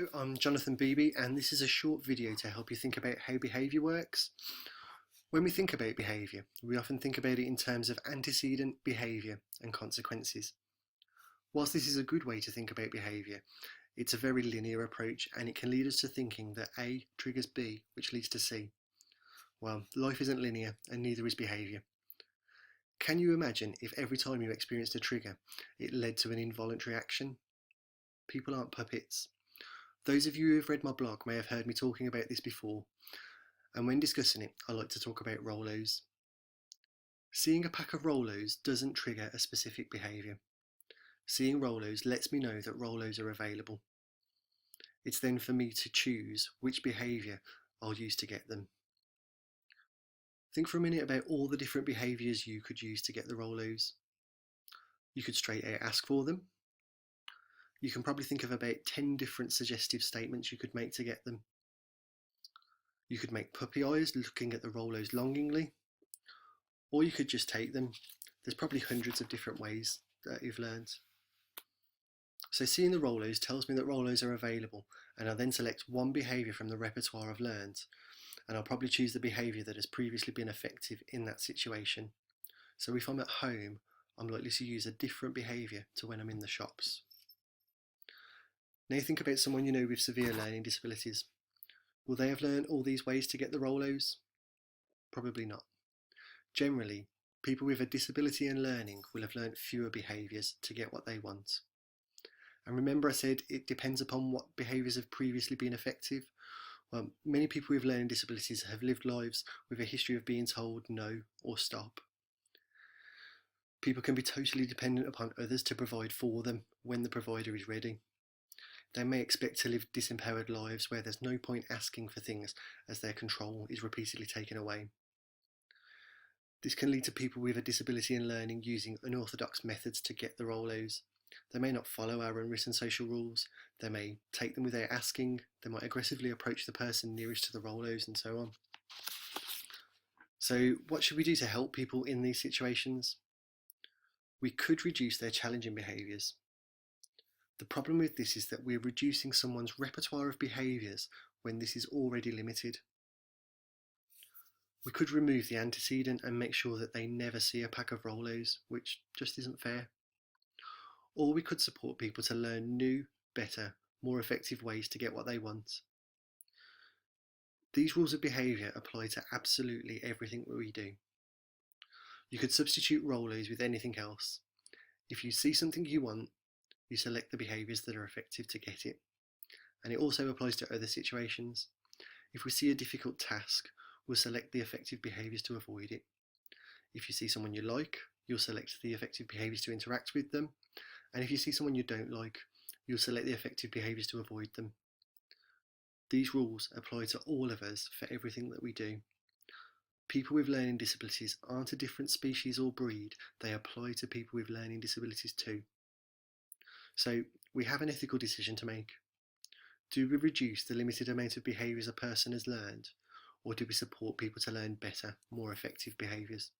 Hello, I'm Jonathan Beebe, and this is a short video to help you think about how behaviour works. When we think about behaviour, we often think about it in terms of antecedent behaviour and consequences. Whilst this is a good way to think about behaviour, it's a very linear approach and it can lead us to thinking that A triggers B, which leads to C. Well, life isn't linear and neither is behaviour. Can you imagine if every time you experienced a trigger, it led to an involuntary action? People aren't puppets. Those of you who have read my blog may have heard me talking about this before, and when discussing it, I like to talk about Rolos. Seeing a pack of Rolos doesn't trigger a specific behaviour. Seeing Rolos lets me know that Rolos are available. It's then for me to choose which behaviour I'll use to get them. Think for a minute about all the different behaviours you could use to get the Rolos. You could straight out ask for them. You can probably think of about 10 different suggestive statements you could make to get them. You could make puppy eyes looking at the Rolos longingly, or you could just take them. There's probably hundreds of different ways that you've learned. So seeing the Rolos tells me that Rolos are available, and I'll then select one behaviour from the repertoire I've learned, and I'll probably choose the behaviour that has previously been effective in that situation. So if I'm at home, I'm likely to use a different behaviour to when I'm in the shops. Now think about someone you know with severe learning disabilities. Will they have learned all these ways to get the Rolos? Probably not. Generally, people with a disability in learning will have learnt fewer behaviours to get what they want. And remember I said it depends upon what behaviours have previously been effective. Well, many people with learning disabilities have lived lives with a history of being told no or stop. People can be totally dependent upon others to provide for them when the provider is ready. They may expect to live disempowered lives where there's no point asking for things as their control is repeatedly taken away. This can lead to people with a disability in learning using unorthodox methods to get the Rolos. They may not follow our unwritten social rules, they may take them without asking, they might aggressively approach the person nearest to the Rolos and so on. So what should we do to help people in these situations? We could reduce their challenging behaviours. The problem with this is that we're reducing someone's repertoire of behaviours when this is already limited. We could remove the antecedent and make sure that they never see a pack of Rolos, which just isn't fair. Or we could support people to learn new, better, more effective ways to get what they want. These rules of behaviour apply to absolutely everything that we do. You could substitute Rolos with anything else. If you see something you want, you select the behaviours that are effective to get it. And it also applies to other situations. If we see a difficult task, we'll select the effective behaviours to avoid it. If you see someone you like, you'll select the effective behaviours to interact with them. And if you see someone you don't like, you'll select the effective behaviours to avoid them. These rules apply to all of us for everything that we do. People with learning disabilities aren't a different species or breed, they apply to people with learning disabilities too. So we have an ethical decision to make. Do we reduce the limited amount of behaviours a person has learned, or do we support people to learn better, more effective behaviours?